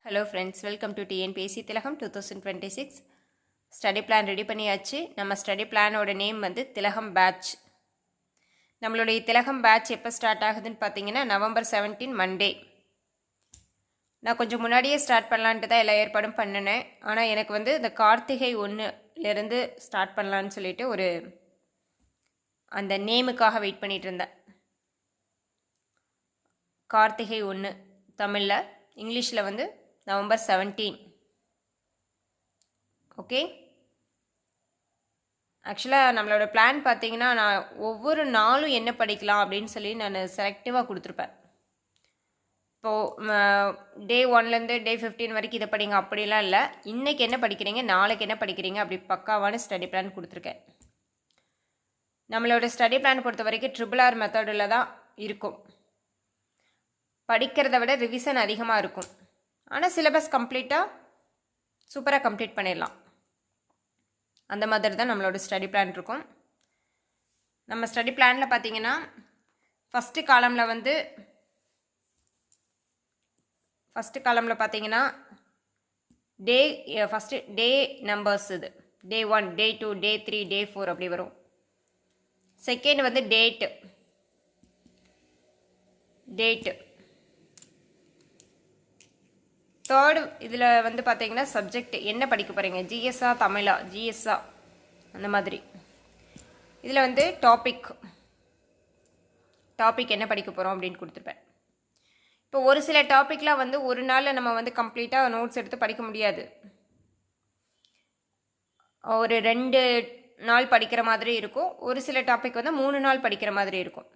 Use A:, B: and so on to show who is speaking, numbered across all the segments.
A: Hello friends, welcome to TNPSC திலகம் 2026 study plan ready பண்ணியாச்சு. நம்ம ஸ்டடி பிளானோட நேம் வந்து திலகம் பேட்ச். நம்மளுடைய திலகம் பேட்ச் எப்போ ஸ்டார்ட் ஆகுதுன்னு பார்த்தீங்கன்னா நவம்பர் 17 மண்டே. நான் கொஞ்சம் முன்னாடியே ஸ்டார்ட் பண்ணலான்ட்டு தான் எல்லா ஏற்பாடும் பண்ணினேன். ஆனால் எனக்கு வந்து இந்த கார்த்திகை 1லேருந்து ஸ்டார்ட் பண்ணலான்னு சொல்லிட்டு அந்த நேமுக்காக வெயிட் பண்ணிகிட்டு இருந்தேன். கார்த்திகை 1 தமிழில், இங்கிலீஷில் வந்து நவம்பர் 17. ஓகே, ஆக்சுவலாக நம்மளோட பிளான் பார்த்தீங்கன்னா நான் ஒவ்வொரு நாளும் என்ன படிக்கலாம் அப்படின்னு சொல்லி நான் செலக்டிவாக கொடுத்துருப்பேன். இப்போது டே 1லேருந்து டே 15 வரைக்கும் இதை படிங்க அப்படிலாம் இல்லை. இன்றைக்கி என்ன படிக்கிறீங்க, நாளைக்கு என்ன படிக்கிறீங்க, அப்படி பக்காவான ஸ்டடி பிளான் கொடுத்துருக்கேன். நம்மளோட ஸ்டடி பிளான் பொறுத்த வரைக்கும் RRR மெத்தடில் தான் இருக்கும். படிக்கிறத விட ரிவிஷன் அதிகமாக இருக்கும். ஆனால் சிலபஸ் கம்ப்ளீட்டாக சூப்பராக கம்ப்ளீட் பண்ணிடலாம். அந்த மாதிரி தான் நம்மளோட ஸ்டடி பிளான் இருக்கும். நம்ம ஸ்டடி பிளானில் பார்த்தீங்கன்னா ஃபஸ்ட்டு காலமில் பார்த்தீங்கன்னா ஃபஸ்ட்டு டே நம்பர்ஸ், இது டே 1, டே 2, டே 3, டே 4 அப்படி வரும். செகண்ட் வந்து டேட்டு. தேர்டு இதில் வந்து பார்த்தீங்கன்னா சப்ஜெக்ட் என்ன படிக்க போகிறீங்க, ஜிஎஸ்ஆ தமிழா, ஜிஎஸ்ஆ அந்த மாதிரி. இதில் வந்து டாபிக் என்ன படிக்க போகிறோம் அப்படின்னு கொடுத்துருப்பேன். இப்போ ஒரு சில டாப்பிக்லாம் வந்து ஒரு நாளில் நம்ம வந்து கம்ப்ளீட்டாக நோட்ஸ் எடுத்து படிக்க முடியாது. ஒரு 2 நாள் படிக்கிற மாதிரி இருக்கும். ஒரு சில டாபிக் வந்து 3 நாள் படிக்கிற மாதிரி இருக்கும்.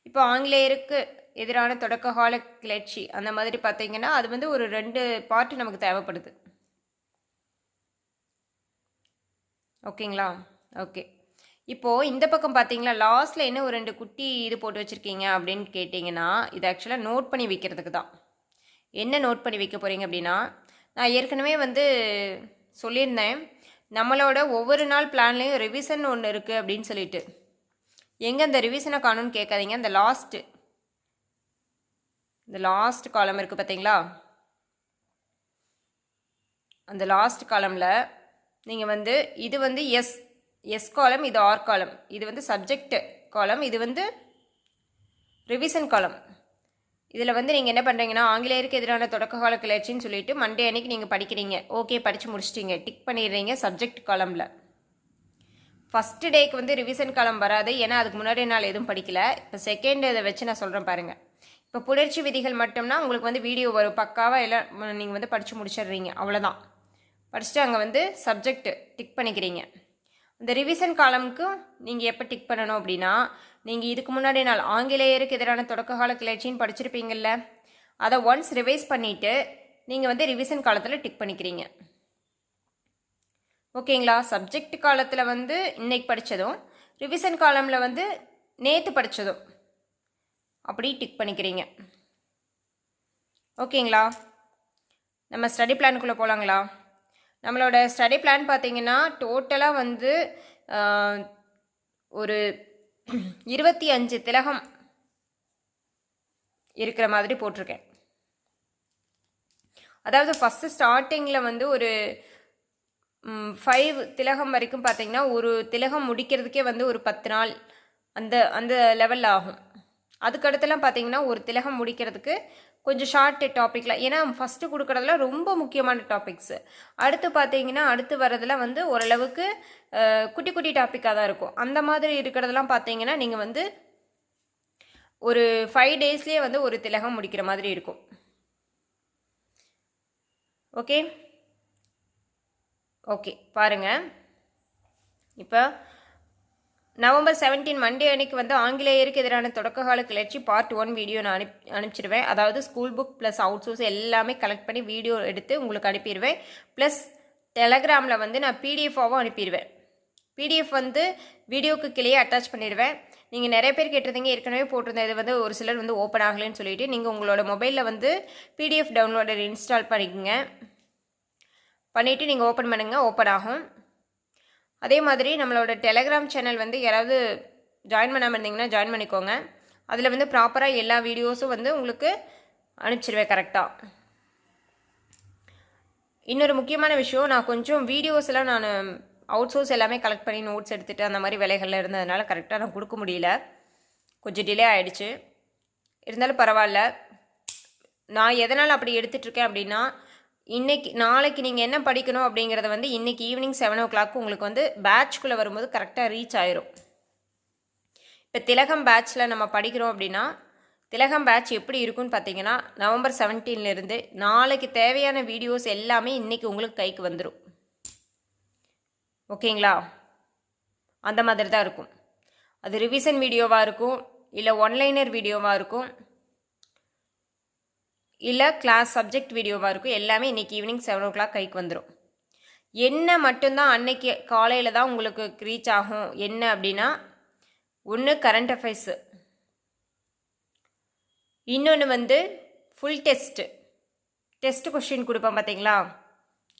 A: இப்போ ஆங்கிலேயருக்கு எதிரான தொடக்ககால கிளர்ச்சி அந்த மாதிரி பார்த்தீங்கன்னா அது வந்து ஒரு 2 பார்ட் நமக்கு தேவைப்படுது. ஓகேங்களா? ஓகே, இப்போது இந்த பக்கம் பார்த்தீங்களா லாஸ்ட்டில் என்ன ஒரு 2 குட்டி இது போட்டு வச்சுருக்கீங்க அப்படின்னு கேட்டிங்கன்னா இது ஆக்சுவலாக நோட் பண்ணி வைக்கிறதுக்கு தான். என்ன நோட் பண்ணி வைக்க போகிறீங்க அப்படின்னா, நான் ஏற்கனவே வந்து சொல்லியிருந்தேன் நம்மளோட ஒவ்வொரு நாள் பிளான்லேயும் ரிவிஷன் ஒன்று இருக்குது அப்படின்னு சொல்லிட்டு. எங்கே அந்த ரிவிஷனை காணும்னு கேட்காதீங்க. இந்த லாஸ்ட் காலம் இருக்குது பார்த்தீங்களா, அந்த லாஸ்ட் காலமில் நீங்கள் வந்து இது வந்து எஸ் காலம், இது ஆர் காலம், இது வந்து சப்ஜெக்ட் காலம், இது வந்து ரிவிஷன் காலம். இதில் வந்து நீங்கள் என்ன பண்ணுறீங்கன்னா ஆங்கிலேயருக்கு எதிரான தொடக்ககால கிளர்ச்சின்னு சொல்லிட்டு மண்டே அன்னைக்கு நீங்கள் படிக்கிறீங்க. ஓகே, படித்து முடிச்சிட்டிங்க, டிக் பண்ணிடுறீங்க சப்ஜெக்ட் காலமில். ஃபஸ்ட்டு டேக்கு வந்து ரிவிஷன் காலம் வராது, ஏன்னா அதுக்கு முன்னாடி நாள் எதுவும் படிக்கல. இப்போ செகண்ட் இதை வச்சு நான் சொல்கிறேன் பாருங்கள். இப்போ புணர்ச்சி விதிகள் மட்டும்னா உங்களுக்கு வந்து வீடியோ வரும், பக்காவாக எல்லாம் நீங்கள் வந்து படித்து முடிச்சிடுறீங்க, அவ்வளோதான். படிச்சுட்டு அங்கே வந்து சப்ஜெக்ட் டிக் பண்ணிக்கிறீங்க. இந்த ரிவிஷன் காலமுக்கு நீங்கள் எப்போ டிக் பண்ணணும் அப்படின்னா, நீங்கள் இதுக்கு முன்னாடி நாள் ஆங்கிலேயருக்கு எதிரான தொடக்ககால கிளர்ச்சின்னு படிச்சிருப்பீங்கள்ல, அதை ஒன்ஸ் ரிவைஸ் பண்ணிவிட்டு நீங்கள் வந்து ரிவிஷன் காலத்தில் டிக் பண்ணிக்கிறீங்க. ஓகேங்களா? சப்ஜெக்ட் காலத்தில் வந்து இன்னைக்கு படித்ததும், ரிவிஷன் காலமில் வந்து நேற்று படித்ததும் அப்படி டிக் பண்ணிக்கிறீங்க. ஓகேங்களா? நம்ம ஸ்டடி பிளானுக்குள்ளே போகலாங்களா? நம்மளோட ஸ்டடி பிளான் பார்த்தீங்கன்னா டோட்டலாக வந்து ஒரு 25 திலகம் இருக்கிற மாதிரி போட்டிருக்கேன். அதாவது ஃபஸ்ட்டு ஸ்டார்டிங்கில் வந்து ஒரு 5 திலகம் வரைக்கும் பார்த்தீங்கன்னா ஒரு திலகம் முடிக்கிறதுக்கே வந்து ஒரு 10 நாள் அந்த லெவலில் ஆகும். அதுக்கடுத்தெல்லாம் பார்த்தீங்கன்னா ஒரு திலகம் முடிக்கிறதுக்கு கொஞ்சம் ஷார்ட் டாப்பிக்கில், ஏன்னா ஃபஸ்ட்டு கொடுக்குறதுல ரொம்ப முக்கியமான டாபிக்ஸு. அடுத்து பார்த்தீங்கன்னா அடுத்து வரதெல்லாம் வந்து ஓரளவுக்கு குட்டி குட்டி டாப்பிக்காக தான் இருக்கும். அந்த மாதிரி இருக்கிறதெல்லாம் பார்த்தீங்கன்னா நீங்கள் வந்து ஒரு 5 டேஸ்லேயே வந்து ஒரு திலகம் முடிக்கிற மாதிரி இருக்கும். ஓகே பாருங்கள். இப்போ நவம்பர் 17 மண்டே அன்னைக்கு வந்து ஆங்கிலேயருக்கு எதிரான தொடக்ககால கிளர்ச்சி பார்ட் 1 வீடியோ நான் அனுப்பிச்சிடுவேன். அதாவது school book plus out source எல்லாமே கலெக்ட் பண்ணி வீடியோ எடுத்து உங்களுக்கு அனுப்பிடுவேன். ப்ளஸ் டெலகிராமில் வந்து நான் பிடிஎஃபாகவும் அனுப்பிடுவேன். பிடிஎஃப் வந்து வீடியோக்கு கீழே அட்டாச் பண்ணிடுவேன். நீங்கள் நிறைய பேர் கேட்டிருந்தீங்க, ஏற்கனவே போட்டிருந்தேன் இது வந்து ஒரு சிலர் வந்து ஓப்பன் ஆகலைன்னு சொல்லிவிட்டு. நீங்கள் உங்களோட மொபைலில் வந்து பிடிஎஃப் டவுன்லோடர் இன்ஸ்டால் பண்ணிவிட்டு நீங்கள் ஓப்பன் பண்ணுங்கள், ஓப்பன் ஆகும். அதே மாதிரி நம்மளோட டெலகிராம் சேனல் வந்து யாராவது ஜாயின் பண்ணாமல் இருந்தீங்கன்னா ஜாயின் பண்ணிக்கோங்க. அதில் வந்து ப்ராப்பராக எல்லா வீடியோஸும் வந்து உங்களுக்கு அனுப்பிச்சிடுவேன் கரெக்டாக. இன்னொரு முக்கியமான விஷயம், நான் கொஞ்சம் வீடியோஸ் எல்லாம் நான் அவுட் சோர்ஸ் எல்லாமே கலெக்ட் பண்ணி நோட்ஸ் எடுத்துகிட்டு அந்த மாதிரி வேலைகளில் இருந்ததுனால கரெக்டாக நான் கொடுக்க முடியல, கொஞ்சம் டிலே ஆகிடுச்சு. இருந்தாலும் பரவாயில்ல. நான் எதனால் அப்படி எடுத்துகிட்ருக்கேன் அப்படின்னா, நாளைக்கு நீங்கள் என்ன படிக்கணும் அப்படிங்கிறத வந்து இன்றைக்கி ஈவினிங் 7 o'clock உங்களுக்கு வந்து பேட்ச்குள்ளே வரும்போது கரெக்டாக ரீச் ஆயிரும். இப்போ திலகம் பேட்ச்சில் நம்ம படிக்கிறோம் அப்படின்னா, திலகம் பேட்ச் எப்படி இருக்குன்னு பார்த்தீங்கன்னா, November 17 நாளைக்கு தேவையான வீடியோஸ் எல்லாமே இன்றைக்கி உங்களுக்கு கைக்கு வந்துடும். ஓகேங்களா? அந்த மாதிரி தான் இருக்கும். அது ரிவிஷன் வீடியோவாக இருக்கும், இல்லை ஒன்லைனர் வீடியோவாக இருக்கும், இல்லை கிளாஸ் சப்ஜெக்ட் வீடியோவாக இருக்கும். எல்லாமே இன்றைக்கி ஈவினிங் 7 o'clock கைக்கு வந்துடும். என்ன மட்டும்தான் அன்னைக்கு காலையில் தான் உங்களுக்கு ரீச் ஆகும். என்ன அப்படின்னா, ஒன்று கரண்ட் அஃபேர்ஸு, இன்னொன்று வந்து ஃபுல் டெஸ்ட் கொஷின் கொடுப்போம் பார்த்தீங்களா,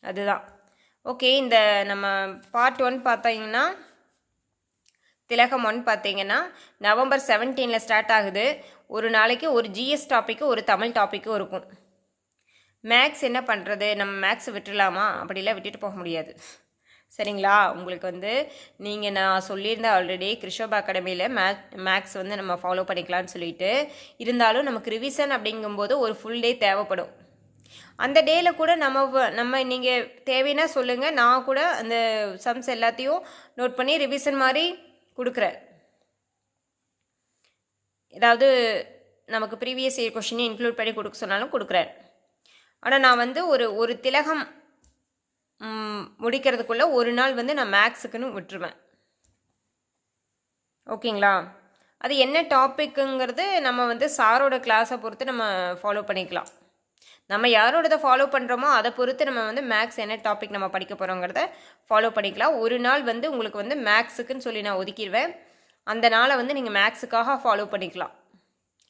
A: அதுதான். ஓகே, இந்த நம்ம பார்ட் 1 பார்த்தீங்கன்னா, திலகம் 1 பார்த்தீங்கன்னா November 17 ஸ்டார்ட் ஆகுது. ஒரு நாளைக்கு ஒரு ஜிஎஸ் டாப்பிக்கு ஒரு தமிழ் டாப்பிக்கும் இருக்கும். மேக்ஸ் என்ன பண்ணுறது, நம்ம மேக்ஸ் விட்டுடலாமா? அப்படிலாம் விட்டுட்டு போக முடியாது. சரிங்களா? உங்களுக்கு வந்து நான் சொல்லியிருந்தேன் ஆல்ரெடி, கிருஷோபா அகாடமியில் மேக்ஸ் வந்து நம்ம ஃபாலோ பண்ணிக்கலான்னு சொல்லிட்டு. இருந்தாலும் நமக்கு ரிவிஷன் அப்படிங்கும்போது ஒரு ஃபுல் டே தேவைப்படும். அந்த டேயில் கூட நம்ம நீங்கள் தேவைன்னா சொல்லுங்கள், நான் கூட அந்த சம்ஸ் எல்லாத்தையும் நோட் பண்ணி ரிவிஷன் மாதிரி கொடுக்குறேன். ஏதாவது நமக்கு ப்ரீவியஸ் இயர் கொஷினை இன்க்ளூட் பண்ணி கொடுக்க சொன்னாலும் கொடுக்குறேன். ஆனால் நான் வந்து ஒரு திலகம் முடிக்கிறதுக்குள்ளே ஒரு நாள் வந்து நான் மேக்ஸுக்குன்னு விட்டுருவேன். ஓகேங்களா? அது என்ன டாப்பிக்குங்கிறது நம்ம வந்து சாரோட கிளாஸை பொறுத்து நம்ம ஃபாலோ பண்ணிக்கலாம். நம்ம யாரோடதை ஃபாலோ பண்ணுறோமோ அதை பொறுத்து நம்ம வந்து மேக்ஸ் என்ன டாபிக் நம்ம படிக்க போகிறோங்கிறத ஃபாலோ பண்ணிக்கலாம். ஒரு நாள் வந்து உங்களுக்கு வந்து மேக்ஸுக்குன்னு சொல்லி நான் ஒதுக்கிடுவேன். அந்த நாளை வந்து நீங்கள் மேக்ஸுக்காக ஃபாலோ பண்ணிக்கலாம்.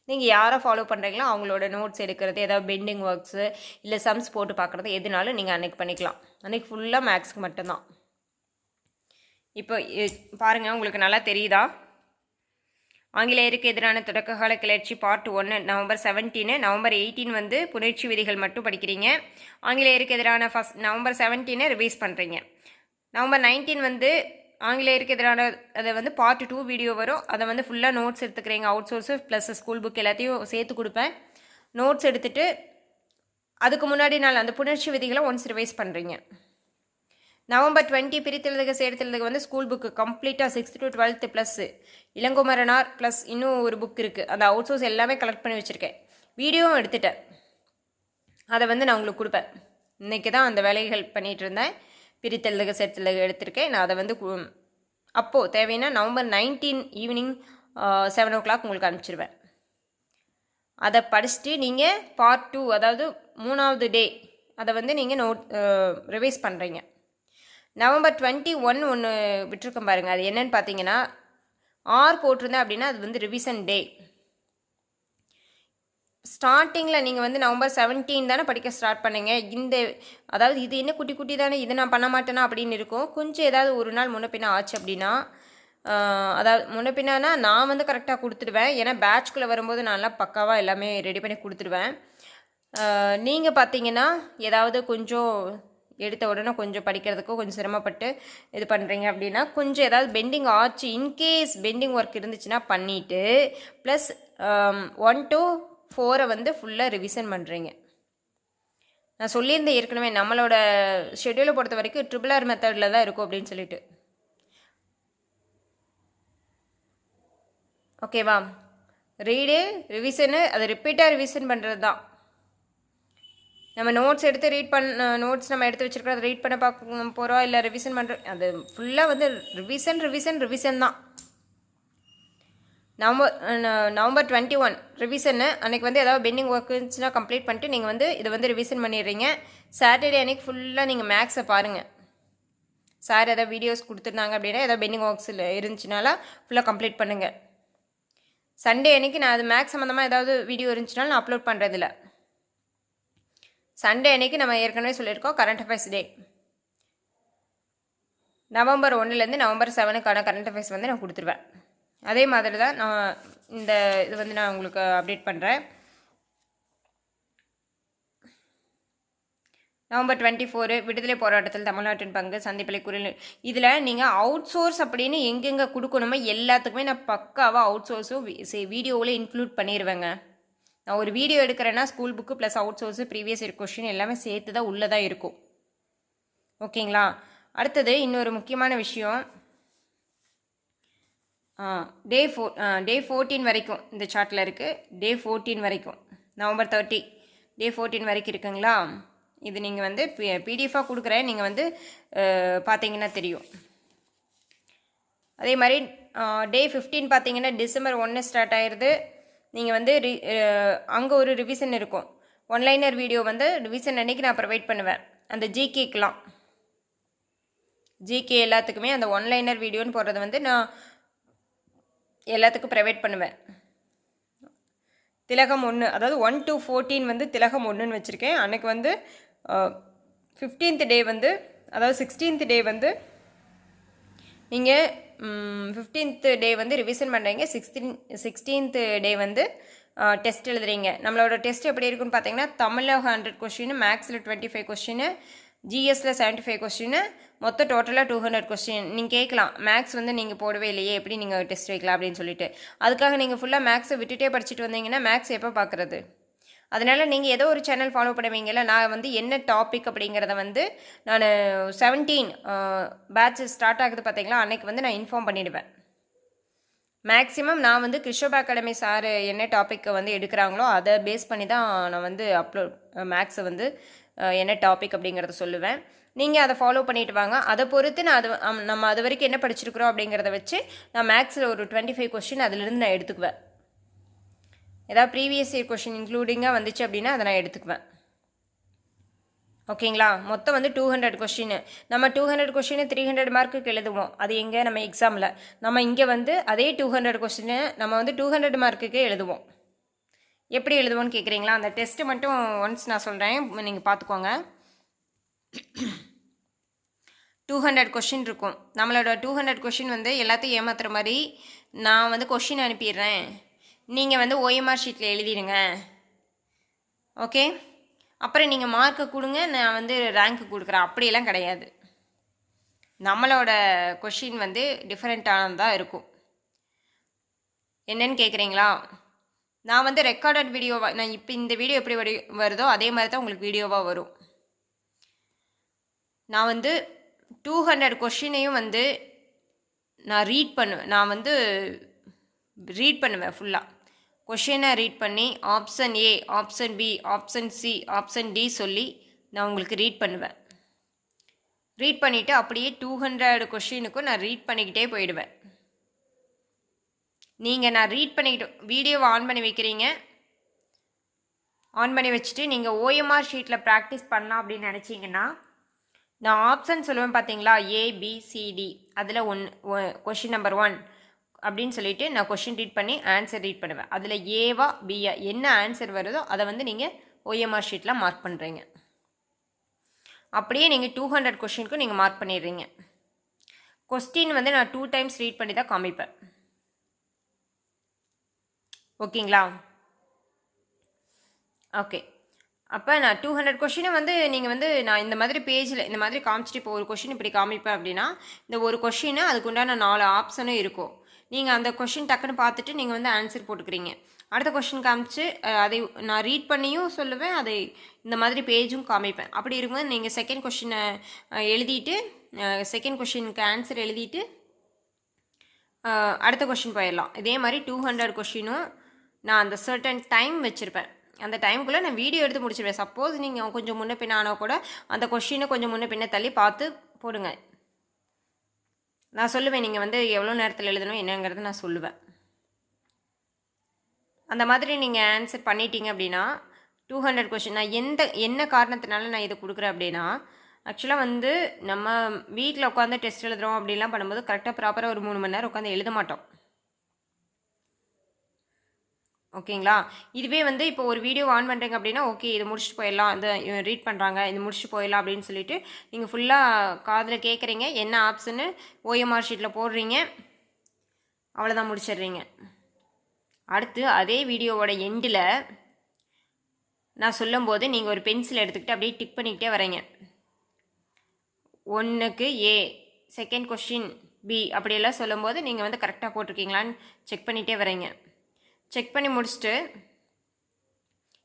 A: நீங்கள் யாரை ஃபாலோ பண்ணுறீங்களோ அவங்களோட நோட்ஸ் எடுக்கிறது, ஏதாவது பெண்டிங் ஒர்க்ஸு, இல்லை சம்ஸ் போட்டு பார்க்குறது, எதுனாலும் நீங்கள் அன்றைக்கி பண்ணிக்கலாம். அன்றைக்கி ஃபுல்லாக மேக்ஸுக்கு மட்டும்தான். இப்போ பாருங்கள், உங்களுக்கு நல்லா தெரியுதா? ஆங்கிலேயருக்கு எதிரான தொடக்ககால கிளர்ச்சி பார்ட் 1 November 17. November 18 வந்து புணர்ச்சி விதிகள் மட்டும் படிக்கிறீங்க. ஆங்கிலேயருக்கு எதிரான November 17 ரிவைஸ் பண்ணுறீங்க. November 19 வந்து ஆங்கிலேயருக்கு எதிரான அதை வந்து பார்ட் 2 வீடியோ வரும். அதை வந்து ஃபுல்லாக நோட்ஸ் எடுத்துக்கிறீங்க. Out source plus school book எல்லாத்தையும் சேர்த்து கொடுப்பேன். நோட்ஸ் எடுத்துகிட்டு அதுக்கு முன்னாடி நாள் அந்த புணர்ச்சி விதிகளை ஒன்ஸ் ரிவைஸ் பண்ணுறீங்க. November 20 பிரித்தெழுதுக சேர்த்தெழுதுக வந்து ஸ்கூல் புக்கு கம்ப்ளீட்டாக 6th to 12th plus Ilangumaranar plus இன்னும் ஒரு புக் இருக்குது. அந்த அவுட் சோர்ஸ் எல்லாமே கலெக்ட் பண்ணி வச்சுருக்கேன். வீடியோவும் எடுத்துட்டேன். அதை வந்து நான் உங்களுக்கு கொடுப்பேன். இன்றைக்கி தான் அந்த வேலைகள் பண்ணிகிட்டு இருந்தேன். பிரித்தெழுதுக சேர்த்தெழுதுக எடுத்திருக்கேன். நான் அதை வந்து அப்போது தேவைன்னா November 19 ஈவினிங் 7 o'clock உங்களுக்கு அனுப்பிச்சிடுவேன். அதை படிச்சுட்டு நீங்கள் பார்ட் 2, அதாவது 3வது டே, அதை வந்து நீங்கள் ரிவைஸ் பண்ணுறீங்க. November 21 ஒன்று விட்டுருக்கேன் பாருங்கள். அது என்னன்னு பார்த்தீங்கன்னா, ஆர் போட்டிருந்தேன் அப்படின்னா அது வந்து ரிவிஷன் டே. ஸ்டார்டிங்கில் நீங்கள் வந்து November 17 தானே படிக்க ஸ்டார்ட் பண்ணீங்க. அதாவது இது என்ன குட்டி குட்டி தானே, இது நான் பண்ண மாட்டேனா அப்படின்னு இருக்கும். கொஞ்சம் ஏதாவது ஒரு நாள் முன்னப்பின்னா ஆச்சு அப்படின்னா, அதாவது முன்னப்பின்னா நான் வந்து கரெக்டாக கொடுத்துடுவேன். ஏன்னா பேட்ச்குள்ளே வரும்போது நான்லாம் பக்காவாக எல்லாமே ரெடி பண்ணி கொடுத்துடுவேன். நீங்கள் பார்த்தீங்கன்னா ஏதாவது கொஞ்சம் எடுத்த உடனே கொஞ்சம் படிக்கிறதுக்கும் கொஞ்சம் சிரமப்பட்டு இது பண்ணுறீங்க அப்படின்னா, கொஞ்சம் ஏதாவது பெண்டிங் ஆச்சு, இன்கேஸ் பெண்டிங் ஒர்க் இருந்துச்சுன்னா பண்ணிவிட்டு ப்ளஸ் 1 to 4 வந்து ஃபுல்லாக ரிவிஷன் பண்ணுறீங்க. நான் சொல்லியிருந்தேன் ஏற்கனவே, நம்மளோட ஷெட்யூலை பொறுத்த வரைக்கும் RRR மெத்தடில் தான் இருக்கும் அப்படின்னு சொல்லிட்டு. ஓகேவா? ரீடு, ரிவிஷனு, அதை ரிப்பீட்டாக ரிவிஷன் பண்ணுறது தான். நம்ம நோட்ஸ் எடுத்து நோட்ஸ் நம்ம எடுத்து வச்சுருக்கோம், அதை ரீட் பண்ண பார்க்க போகிறோம், இல்லை ரிவிஷன் பண்ணுறோம், அது ஃபுல்லாக வந்து ரிவிஷன் தான். November 21 ரிவிஷனு அன்றைக்கி வந்து ஏதாவது பெண்டிங் ஒர்க் இருந்துச்சுன்னா கம்ப்ளீட் பண்ணிட்டு நீங்கள் வந்து இதை வந்து ரிவிஷன் பண்ணிடுறீங்க. சாட்டர்டே அன்றைக்கி ஃபுல்லாக நீங்கள் மேக்ஸை பாருங்கள். சார் ஏதாவது வீடியோஸ் கொடுத்துருந்தாங்க அப்படின்னா ஏதாவது பெண்டிங் ஒர்க்ஸ் இருந்துச்சுனால ஃபுல்லாக கம்ப்ளீட் பண்ணுங்கள். சண்டே அன்றைக்கி நான் அது மேக்ஸ் சம்மந்தமாக ஏதாவது வீடியோ இருந்துச்சுனாலும் நான் அப்லோட் பண்ணுறதில்ல. சண்டே அன்றைக்கி நம்ம ஏற்கனவே சொல்லியிருக்கோம் கரண்ட் அஃபேர்ஸ் டே. November 1 November 7 கரண்ட் அஃபேர்ஸ் வந்து நான் கொடுத்துருவேன். அதே மாதிரி தான் நான் இந்த இது வந்து நான் உங்களுக்கு அப்டேட் பண்ணுறேன். நவம்பர் 24 விடுதலை போராட்டத்தில் தமிழ்நாட்டின் பங்கு சந்திப்பிலை குரல். இதில் நீங்கள் அவுட் சோர்ஸ் அப்படின்னு எங்கெங்கே கொடுக்கணுமோ எல்லாத்துக்குமே நான் பக்காவாக அவுட் சோர்ஸும் வீடியோவில் இன்க்ளூட் பண்ணிடுவேங்க. நான் ஒரு வீடியோ எடுக்கிறேன்னா school book plus out source previous year question எல்லாமே சேர்த்து தான் உள்ளே தான் இருக்கும். ஓகேங்களா? அடுத்தது இன்னொரு முக்கியமான விஷயம், டே 14 வரைக்கும் இந்த சார்ட்டில் இருக்குது. டே 14 வரைக்கும், நவம்பர் 30 டே 14 வரைக்கும் இருக்குங்களா? இது நீங்கள் வந்து பிடிஎஃபாக கொடுக்குறேன், நீங்கள் வந்து பார்த்தீங்கன்னா தெரியும். அதே மாதிரி டே 15 பார்த்தீங்கன்னா டிசம்பர் 1 ஸ்டார்ட் ஆயிடுது. நீங்கள் வந்து அங்கே ஒரு ரிவிஷன் இருக்கும். ஒன்லைனர் வீடியோ வந்து ரிவிஷன் அன்றைக்கி நான் ப்ரொவைட் பண்ணுவேன். அந்த ஜிகேக்கெலாம் ஜிகே எல்லாத்துக்குமே அந்த ஒன்லைனர் வீடியோன்னு போடுறது வந்து நான் எல்லாத்துக்கும் ப்ரொவைட் பண்ணுவேன். திலகம் 1, அதாவது 1 to 14 வந்து திலகம் 1ன்னு வச்சுருக்கேன். அன்றைக்கு வந்து 15th டே வந்து, அதாவது 16th டே வந்து நீங்கள் 15th டே வந்து ரிவிஷன் பண்ணுறீங்க. 16th டே வந்து டெஸ்ட் எழுதுறீங்க. நம்மளோட டெஸ்ட் எப்படி இருக்குன்னு பார்த்தீங்கன்னா, தமிழில் 100 கொஸ்டின், மேக்ஸில் 25 கொஸ்டின், ஜிஎஸ்சில் 75 கொஸ்டின், மொத்தம் டோட்டலாக 200 கொஸ்டின். நீங்கள் கேட்கலாம், மேக்ஸ் வந்து நீங்கள் போடவே இல்லையே, எப்படி நீங்கள் டெஸ்ட் வைக்கலாம் அப்படின்னு சொல்லிட்டு. அதுக்காக நீங்கள் ஃபுல்லாக மேக்ஸை விட்டுட்டே படிச்சுட்டு வந்தீங்கன்னா மேக்ஸ் எப்போ பார்க்குறது? அதனால் நீங்கள் ஏதோ ஒரு சேனல் ஃபாலோ பண்ணுவீங்கல்ல. நான் வந்து என்ன டாபிக் அப்படிங்கிறத வந்து நான் 17 பேட்ச் ஸ்டார்ட் ஆகுது பார்த்தீங்களா, அன்றைக்கி வந்து நான் இன்ஃபார்ம் பண்ணிவிடுவேன். மேக்ஸிமம் நான் வந்து கிறிஸ்டோபா அகாடமி சார் என்ன டாப்பிக்கை வந்து எடுக்கிறாங்களோ அதை பேஸ் பண்ணி தான் நான் வந்து மேக்ஸை வந்து என்ன டாபிக் அப்படிங்கிறத சொல்லுவேன். நீங்கள் அதை ஃபாலோ பண்ணிட்டு வாங்க. அதை பொறுத்து நான் நம்ம அது வரைக்கும் என்ன படிச்சிருக்கிறோம் அப்படிங்கிறத வச்சு நான் மேக்ஸில் ஒரு 25 கொஸ்டின் அதிலிருந்து நான் எடுத்துக்குவேன். ஏதாவது ப்ரீவியஸ் இயர் கொஸ்டின் இன்க்ளூடிங்காக வந்துச்சு அப்படின்னா அதை நான் எடுத்துக்குவேன். ஓகேங்களா? மொத்தம் வந்து 200 கொஸ்டின். நம்ம 200 கொஸ்டின் 300 மார்க்குக்கு எழுதுவோம். அது எங்கே? நம்ம எக்ஸாமில். நம்ம இங்கே வந்து அதே 200 கொஸ்டின் நம்ம வந்து 200 மார்க்குக்கே எழுதுவோம். எப்படி எழுதுவோன்னு கேட்குறீங்களா? அந்த டெஸ்ட்டு மட்டும் ஒன்ஸ் நான் சொல்கிறேன், நீங்கள் பார்த்துக்கோங்க. 200 கொஷின் இருக்கும். நம்மளோட 200 கொஷின் வந்து எல்லாத்தையும் ஏமாத்துற மாதிரி நான் வந்து கொஷின் அனுப்பிடுறேன், நீங்கள் வந்து OMR ஷீட்டில் எழுதிடுங்க. ஓகே, அப்புறம் நீங்கள் மார்க்கை கொடுங்க, நான் வந்து ரேங்க்கு கொடுக்குறேன். அப்படியெல்லாம் கிடையாது. நம்மளோட கொஷின் வந்து டிஃப்ரெண்ட்டானதாக இருக்கும். என்னன்னு கேட்குறீங்களா? நான் வந்து ரெக்கார்டட் வீடியோவாக, நான் இப்போ இந்த வீடியோ எப்படி வருதோ அதே மாதிரி தான் உங்களுக்கு வீடியோவாக வரும். நான் வந்து 200 கொஷினையும் வந்து நான் ரீட் பண்ணுவேன் ஃபுல்லாக. கொஷினை ரீட் பண்ணி option A, option B, option C, option D சொல்லி நான் உங்களுக்கு ரீட் பண்ணுவேன். ரீட் பண்ணிவிட்டு அப்படியே 200 கொஷினுக்கும் நான் ரீட் பண்ணிக்கிட்டே போயிடுவேன். நீங்கள் நான் ரீட் பண்ணிக்கிட்டு வீடியோவை ஆன் பண்ணி வைக்கிறீங்க. ஆன் பண்ணி வச்சுட்டு நீங்கள் OMR ஷீட்டில் ப்ராக்டிஸ் பண்ணலாம் அப்படின்னு நினச்சிங்கன்னா, நான் ஆப்ஷன் சொல்லுவேன் பார்த்தீங்களா, ABCD, அதில் கொஷின் நம்பர் 1 அப்படின்னு சொல்லிவிட்டு நான் கொஷின் ரீட் பண்ணி ஆன்சர் ரீட் பண்ணுவேன். அதில் ஏவா பியா என்ன ஆன்சர் வருதோ அதை வந்து நீங்கள் OMR ஷீட்டில் மார்க் பண்ணுறீங்க. அப்படியே நீங்கள் 200 கொஷினுக்கும் நீங்கள் மார்க் பண்ணிடுறீங்க. கொஸ்டின் வந்து நான் 2 டைம்ஸ் ரீட் பண்ணி தான் காமிப்பேன். ஓகேங்களா? ஓகே, அப்போ நான் 200 கொஷினை வந்து நீங்கள் வந்து நான் இந்த மாதிரி பேஜில் இந்த மாதிரி காமிச்சிட்டு இப்போ ஒரு கொஷின் இப்படி காமிப்பேன் அப்படின்னா, இந்த ஒரு கொஷினை அதுக்கு உண்டான 4 ஆப்ஷனும் இருக்கும். நீங்கள் அந்த கொஷின் டக்குன்னு பார்த்துட்டு நீங்கள் வந்து ஆன்சர் போட்டுக்கிறீங்க. அடுத்த கொஷின் காமிச்சு அதை நான் ரீட் பண்ணியும் சொல்லுவேன், அதை இந்த மாதிரி பேஜும் காமிப்பேன். அப்படி இருக்கும்போது நீங்கள் செகண்ட் கொஷினை எழுதிட்டு செகண்ட் கொஷினுக்கு ஆன்சர் எழுதிட்டு அடுத்த கொஷின் போயிடலாம். இதே மாதிரி 200 கொஷினும் நான் அந்த சர்டன் டைம் வச்சுருப்பேன். அந்த டைமுக்குள்ளே நான் வீடியோ எடுத்து முடிச்சிடுவேன். சப்போஸ் நீங்கள் கொஞ்சம் முன்ன பின்ன ஆனால் கூட அந்த கொஷினை கொஞ்சம் முன்ன பின்ன தள்ளி பார்த்து போடுங்க. நான் சொல்லுவேன் நீங்கள் வந்து எவ்வளோ நேரத்தில் எழுதணும் என்னங்கிறது நான் சொல்லுவேன். அந்த மாதிரி நீங்கள் ஆன்சர் பண்ணிட்டீங்க அப்படின்னா 200 கொஷின் நான் என்ன காரணத்தினால நான் இதை கொடுக்குறேன் அப்படின்னா, ஆக்சுவலாக வந்து நம்ம வீட்டில் உட்காந்து டெஸ்ட் எழுதுகிறோம் அப்படிலாம் பண்ணும்போது கரெக்டாக ப்ராப்பராக ஒரு 3 மணி நேரம் உட்காந்து எழுத மாட்டோம். ஓகேங்களா? இதுவே வந்து இப்போ ஒரு வீடியோ ஆன் பண்ணுறீங்க அப்படின்னா, ஓகே இது முடிச்சுட்டு போயிடலாம், இந்த ரீட் பண்ணுறாங்க இது முடிச்சுட்டு போயிடலாம் அப்படின்னு சொல்லிட்டு நீங்கள் ஃபுல்லாக காதில் கேட்குறீங்க, என்ன ஆப்ஷன்னு OMR ஷீட்டில் போடுறீங்க, அவ்வளோதான், முடிச்சிடுறீங்க. அடுத்து அதே வீடியோவோட எண்டில் நான் சொல்லும்போது நீங்கள் ஒரு பென்சில் எடுத்துக்கிட்டு அப்படியே டிக் பண்ணிக்கிட்டே வரீங்க. 1க்கு A, செகண்ட் கொஷின் B அப்படியெல்லாம் சொல்லும்போது நீங்கள் வந்து கரெக்டாக போட்டிருக்கீங்களான்னு செக் பண்ணிகிட்டே வரீங்க. செக் பண்ணி முடிச்சுட்டு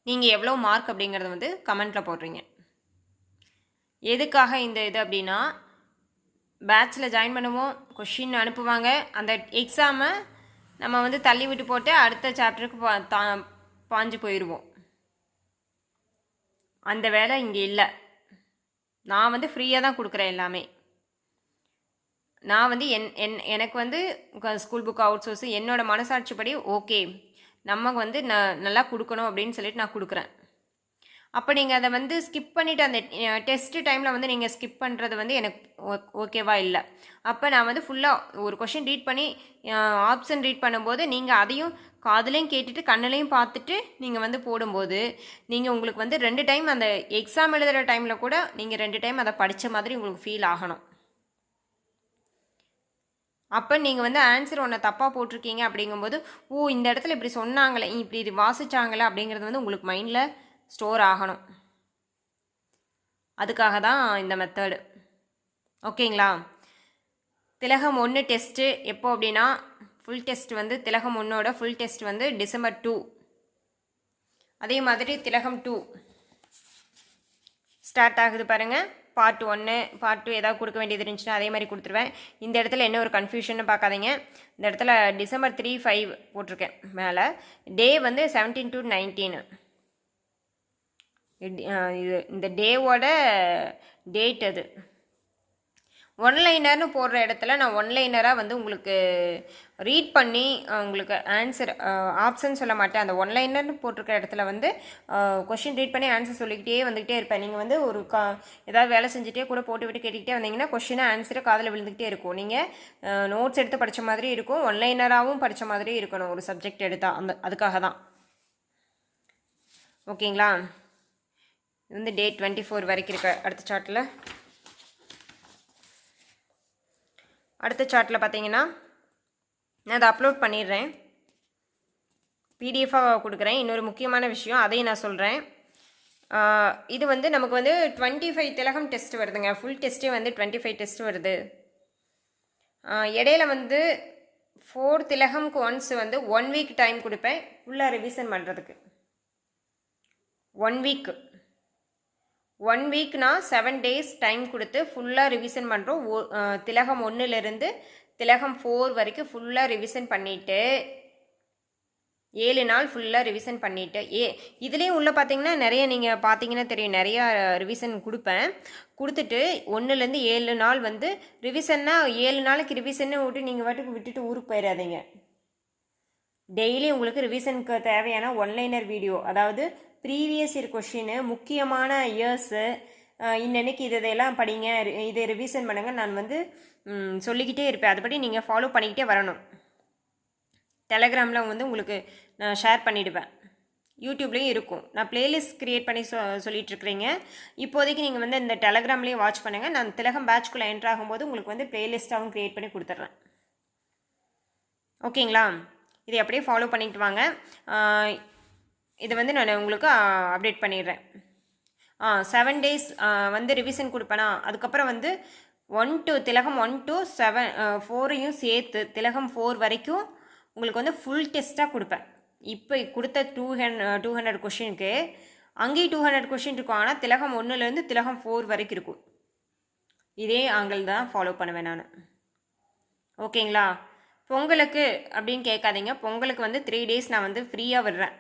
A: நீங்கள் எவ்வளோ மார்க் அப்படிங்கிறத வந்து கமெண்ட்டில் போடுறீங்க. எதுக்காக இந்த இது அப்படின்னா, பேட்சில் ஜாயின் பண்ணுவோம், கொஷின் அனுப்புவாங்க, அந்த எக்ஸாமை நம்ம வந்து தள்ளி விட்டு போட்டு அடுத்த சாப்டருக்கு பாஞ்சு போயிடுவோம். அந்த வேலை இங்கே இல்லை. நான் வந்து ஃப்ரீயாக தான் கொடுக்குறேன் எல்லாமே. நான் வந்து எனக்கு வந்து ஸ்கூல் புக் அவுட் சோர்ஸு என்னோட மனசாட்சிப்படி ஓகே நமக்கு வந்து நல்லா கொடுக்கணும் அப்படின்னு சொல்லிட்டு நான் கொடுக்குறேன். அப்போ நீங்கள் அதை வந்து ஸ்கிப் பண்ணிவிட்டு அந்த டெஸ்ட்டு டைமில் வந்து நீங்கள் ஸ்கிப் பண்ணுறது வந்து எனக்கு ஓகேவா இல்லை. அப்போ நான் வந்து ஃபுல்லாக ஒரு கொஷின் ரீட் பண்ணி ஆப்ஷன் ரீட் பண்ணும்போது நீங்கள் அதையும் காதுலையும் கேட்டுட்டு கண்ணுலையும் பார்த்துட்டு நீங்கள் வந்து போடும்போது நீங்கள் உங்களுக்கு வந்து 2 டைம் அந்த எக்ஸாம் எழுதுகிற டைமில் கூட நீங்கள் 2 டைம் அதை படித்த மாதிரி உங்களுக்கு ஃபீல் ஆகணும். அப்போ நீங்கள் வந்து ஆன்சர் ஒன்று தப்பாக போட்டிருக்கீங்க அப்படிங்கும்போது இந்த இடத்துல இப்படி சொன்னாங்களே, இப்படி வாசிச்சாங்களே அப்படிங்கிறது வந்து உங்களுக்கு மைண்டில் ஸ்டோர் ஆகணும். அதுக்காக தான் இந்த மெத்தடு. ஓகேங்களா? திலகம் 1 டெஸ்ட்டு எப்போ அப்படின்னா, ஃபுல் டெஸ்ட் வந்து திலகம் 1ஓட ஃபுல் டெஸ்ட் வந்து December 2. அதே மாதிரி திலகம் 2 ஸ்டார்ட் ஆகுது பாருங்கள். பார்ட் 1 பார்ட் 2 ஏதாவது கொடுக்க வேண்டியது இருந்துச்சுன்னா அதே மாதிரி கொடுத்துருவேன். இந்த இடத்துல என்ன ஒரு கன்ஃபியூஷன் பார்க்காதீங்க. இந்த இடத்துல December 3, 5 போட்டிருக்கேன் மேலே. டே வந்து 17 to 19. இது இந்த டேவோட டேட் அது. ஒன்லைனர்னு போடுற இடத்துல நான் ஒன்லைனராக வந்து உங்களுக்கு ரீட் பண்ணி உங்களுக்கு ஆன்சர் ஆப்ஷன் சொல்ல மாட்டேன். அந்த ஒன்லைனர்னு போட்டிருக்க இடத்துல வந்து கொஷின் ரீட் பண்ணி ஆன்சர் சொல்லிக்கிட்டே வந்துக்கிட்டே இருப்பேன். நீங்கள் வந்து ஒரு ஏதாவது வேலை செஞ்சுட்டே கூட போட்டு விட்டு கேட்டுக்கிட்டே வந்தீங்கன்னா கொஷினை ஆன்சரை காதில் விழுந்துக்கிட்டே இருக்கும். நீங்கள் நோட்ஸ் எடுத்து படித்த மாதிரி இருக்கும், ஒன்லைனராகவும் படித்த மாதிரி இருக்கணும் ஒரு சப்ஜெக்ட் எடுத்தால். அதுக்காக தான். ஓகேங்களா? இது வந்து டே 24 வரைக்கும் இருக்க. அடுத்த சார்ட்டில் பார்த்தீங்கன்னா நான் அதை அப்லோட் பண்ணிடுறேன், பிடிஎஃபாக கொடுக்குறேன். இன்னொரு முக்கியமான விஷயம் அதையும் நான் சொல்கிறேன். இது வந்து நமக்கு வந்து 25 திலகம் டெஸ்ட் வருதுங்க. ஃபுல் டெஸ்ட்டே வந்து 25 டெஸ்ட் வருது. இடையில வந்து 4 திலகம்க்கு ஒன்ஸ் வந்து 1 வீக் டைம் கொடுப்பேன் ஃபுல்லாக ரிவிஷன் பண்ணுறதுக்கு. 1 வீக்னா 7 days டைம் கொடுத்து ஃபுல்லாக ரிவிஷன் பண்ணுறோம். திலகம் 1லேருந்து திலகம் 4 வரைக்கும் ஃபுல்லாக ரிவிஷன் பண்ணிவிட்டு 7 நாள் ஃபுல்லாக ரிவிஷன் பண்ணிவிட்டு இதுலேயும் உள்ள பார்த்தீங்கன்னா நிறைய நீங்கள் பார்த்தீங்கன்னா தெரியும், நிறையா ரிவிஷன் கொடுத்துட்டு 1லேருந்து 7 நாள் வந்து ரிவிஷன்னா 7 நாளைக்கு ரிவிஷன்னு நீங்கள் விட்டுட்டு ஊருக்கு போயிடாதீங்க. டெய்லி உங்களுக்கு ரிவிஷனுக்கு தேவையான ஒன்லைனர் வீடியோ, அதாவது ப்ரீவியஸ் இயர் கொஷின், முக்கியமான இயர்ஸு, இன்னன்னைக்கு இதெல்லாம் படிங்க, இதை ரிவிஷன் பண்ணுங்கள் நான் வந்து சொல்லிக்கிட்டே இருப்பேன். அதுபடி நீங்கள் ஃபாலோ பண்ணிக்கிட்டே வரணும். டெலகிராமில் வந்து உங்களுக்கு நான் ஷேர் பண்ணிவிடுவேன், யூடியூப்லேயும் இருக்கும். நான் பிளேலிஸ்ட் க்ரியேட் பண்ணி சொல்லிகிட்ருக்கிறீங்க. இப்போதைக்கு நீங்கள் வந்து இந்த டெலகிராம்லேயும் வாட்ச் பண்ணுங்கள். நான் திலகம் பேட்ச்குள்ளே என்ட்ரு ஆகும்போது உங்களுக்கு வந்து பிளேலிஸ்ட்டாகவும் க்ரியேட் பண்ணி கொடுத்துட்றேன். ஓகேங்களா? இதை அப்படியே ஃபாலோ பண்ணிக்கிட்டு வாங்க. இதை வந்து நான் உங்களுக்கு அப்டேட் பண்ணிடுறேன். 7 days வந்து ரிவிஷன் கொடுப்பேனா, அதுக்கப்புறம் வந்து திலகம் 1 to 7 4ஐயும் சேர்த்து திலகம் 4 வரைக்கும் உங்களுக்கு வந்து ஃபுல் டெஸ்ட்டாக கொடுப்பேன். இப்போ கொடுத்த 200 கொஷினுக்கு அங்கேயும் 200 கொஷின் இருக்கும். ஆனால் திலகம் 1லேருந்து திலகம் 4 வரைக்கும் இருக்கும். இதே ஆங்கிள் தான் ஃபாலோ பண்ணுவேன் நான். ஓகேங்களா? பொங்கலுக்கு அப்படின்னு கேட்காதீங்க. பொங்கலுக்கு வந்து 3 days நான் வந்து ஃப்ரீயாக விடுறேன்.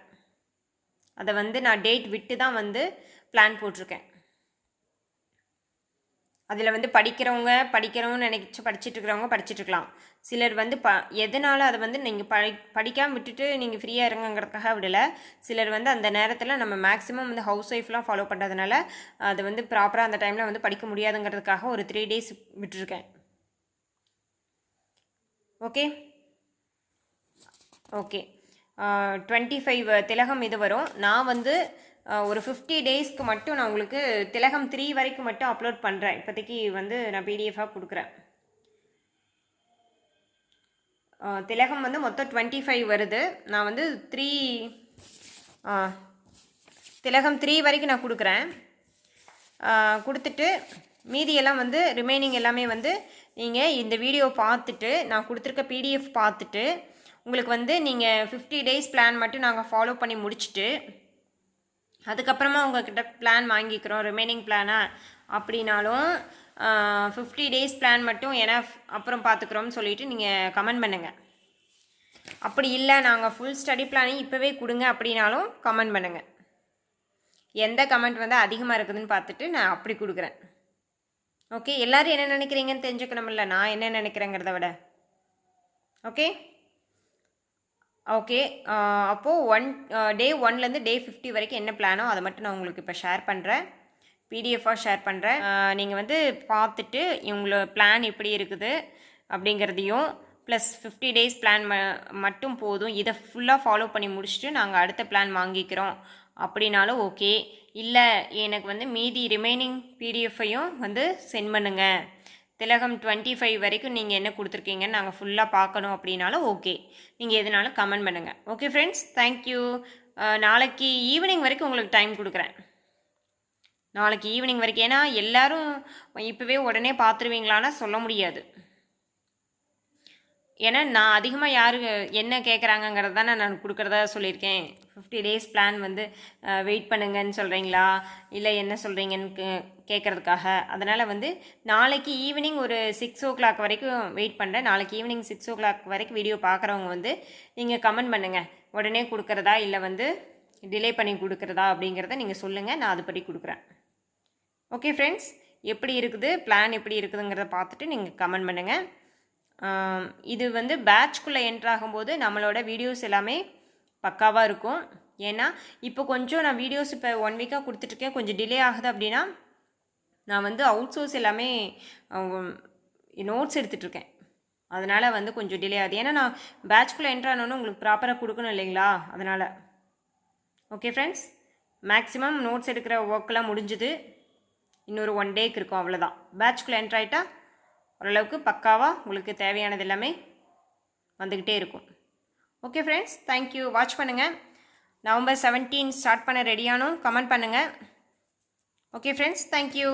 A: அதை வந்து நான் டேட் விட்டு தான் வந்து பிளான் போட்டிருக்கேன். அதில் வந்து படிக்கிறவங்க நினைச்சு படிச்சுட்ருக்கிறவங்க படிச்சுட்ருக்கலாம். சிலர் வந்து எதனால் அதை வந்து நீங்கள் படிக்காமல் விட்டுட்டு நீங்கள் ஃப்ரீயாக இருங்கிறதுக்காக விடலை. சிலர் வந்து அந்த நேரத்தில் நம்ம மேக்ஸிமம் வந்து ஹவுஸ் ஒய்ஃப்லாம் ஃபாலோ பண்ணுறதுனால அதை வந்து ப்ராப்பராக அந்த டைமில் வந்து படிக்க முடியாதுங்கிறதுக்காக ஒரு 3 days விட்டுருக்கேன். ஓகே 25 திலகம் இது வரும். நான் வந்து ஒரு 50 daysக்கு மட்டும் நான் உங்களுக்கு திலகம் 3 வரைக்கும் மட்டும் அப்லோட் பண்ணுறேன். இப்போதைக்கு வந்து நான் பிடிஎஃபாக கொடுக்குறேன். திலகம் வந்து மொத்தம் 25 வருது. நான் வந்து திலகம் 3 வரைக்கும் நான் கொடுக்குறேன். கொடுத்துட்டு மீதியெல்லாம் வந்து ரிமைனிங் எல்லாமே வந்து நீங்கள் இந்த வீடியோ பார்த்துட்டு நான் கொடுத்துருக்க பிடிஎஃப் பார்த்துட்டு உங்களுக்கு வந்து நீங்கள் 50 டேஸ் பிளான் மட்டும் நாங்கள் ஃபாலோ பண்ணி முடிச்சுட்டு அதுக்கப்புறமா உங்கள்கிட்ட பிளான் வாங்கிக்கிறோம் ரிமைனிங் பிளானாக அப்படின்னாலும் 50 டேஸ் பிளான் மட்டும் ஏன்னா அப்புறம் பார்த்துக்குறோம்னு சொல்லிவிட்டு நீங்கள் கமெண்ட் பண்ணுங்கள். அப்படி இல்லை நாங்கள் ஃபுல் ஸ்டடி பிளானையும் இப்போவே கொடுங்க அப்படின்னாலும் கமெண்ட் பண்ணுங்கள். எந்த கமெண்ட் வந்து அதிகமாக இருக்குதுன்னு பார்த்துட்டு நான் அப்படி கொடுக்குறேன். ஓகே, எல்லோரும் என்ன நினைக்கிறீங்கன்னு தெரிஞ்சுக்கணுமில்ல, நான் என்ன நினைக்கிறேங்கிறத விட. ஓகே ஓகே அப்போது டே 1லேருந்து டே 50 வரைக்கும் என்ன பிளானோ அதை மட்டும் நான் உங்களுக்கு இப்போ ஷேர் பண்ணுறேன், பிடிஎஃபாக ஷேர் பண்ணுறேன். நீங்கள் வந்து பார்த்துட்டு இவங்களோட பிளான் எப்படி இருக்குது அப்படிங்கிறதையும் ப்ளஸ் 50 டேஸ் பிளான் மட்டும் போதும், இதை ஃபுல்லாக ஃபாலோ பண்ணி முடிச்சுட்டு நாங்கள் அடுத்த பிளான் வாங்கிக்கிறோம் அப்படின்னாலும் ஓகே. இல்லை எனக்கு வந்து மீதி ரிமைனிங் பிடிஎஃப்பையும் வந்து சென்ட் பண்ணுங்கள், திலகம் 25 வரைக்கும் நீங்கள் என்ன கொடுத்துருக்கீங்கன்னு நாங்கள் ஃபுல்லாக பார்க்கணும் அப்படின்னாலும் ஓகே. நீங்கள் எதுனாலும் கமெண்ட் பண்ணுங்கள். Okay friends, thank you. நாளைக்கு ஈவினிங் வரைக்கும் உங்களுக்கு டைம் கொடுக்குறேன். நாளைக்கு ஈவினிங் வரைக்கும், ஏன்னா எல்லோரும் இப்போவே உடனே பார்த்துருவீங்களான்னா சொல்ல முடியாது. ஏன்னா நான் அதிகமாக யார் என்ன கேட்குறாங்கங்கிறது தானே நான் கொடுக்குறதா சொல்லியிருக்கேன். 50 டேஸ் பிளான் வந்து வெயிட் பண்ணுங்கன்னு சொல்கிறீங்களா இல்லை என்ன சொல்கிறீங்கன்னு கேட்குறதுக்காக. அதனால் வந்து நாளைக்கு ஈவினிங் ஒரு 6 o'clock வரைக்கும் வெயிட் பண்ணுறேன். நாளைக்கு ஈவினிங் 6 o'clock வரைக்கும் வீடியோ பார்க்குறவங்க வந்து நீங்கள் கமெண்ட் பண்ணுங்கள், உடனே கொடுக்குறதா இல்லை வந்து டிலே பண்ணி கொடுக்குறதா அப்படிங்கிறத நீங்கள் சொல்லுங்கள், நான் அதுபடி கொடுக்குறேன். ஓகே ஃப்ரெண்ட்ஸ், எப்படி இருக்குது பிளான் எப்படி இருக்குதுங்கிறத பார்த்துட்டு நீங்கள் கமெண்ட் பண்ணுங்கள். இது வந்து பேட்ச்குள்ளே என்ட்ராகும்போது நம்மளோட வீடியோஸ் எல்லாமே பக்காவாக இருக்கும். ஏன்னா இப்போ கொஞ்சம் நான் வீடியோஸ் இப்போ 1 வீக்காக கொடுத்துட்ருக்கேன், கொஞ்சம் டிலே ஆகுது அப்படின்னா நான் வந்து அவுட் சோர்ஸ் எல்லாமே நோட்ஸ் எடுத்துகிட்ருக்கேன், அதனால் வந்து கொஞ்சம் டிலே ஆகுது. ஏன்னா நான் பேட்ச்குள்ளே என்ட்ரானோன்னு உங்களுக்கு ப்ராப்பராக கொடுக்கணும் இல்லைங்களா, அதனால். ஓகே ஃப்ரெண்ட்ஸ், மேக்ஸிமம் நோட்ஸ் எடுக்கிற ஒர்க்கெலாம் முடிஞ்சுது, இன்னொரு 1 டேக்கு இருக்கும், அவ்வளோதான். பேட்ச்குள்ளே என்ட்ரு ஆகிட்டா ஓரளவுக்கு பக்காவாக உங்களுக்கு தேவையானது எல்லாமே வந்துக்கிட்டே இருக்கும். Okay friends, thank you. வாட்ச் பண்ணுங்கள். November 17 ஸ்டார்ட் பண்ண ரெடியானோ கமெண்ட் பண்ணுங்கள். Okay friends, thank you.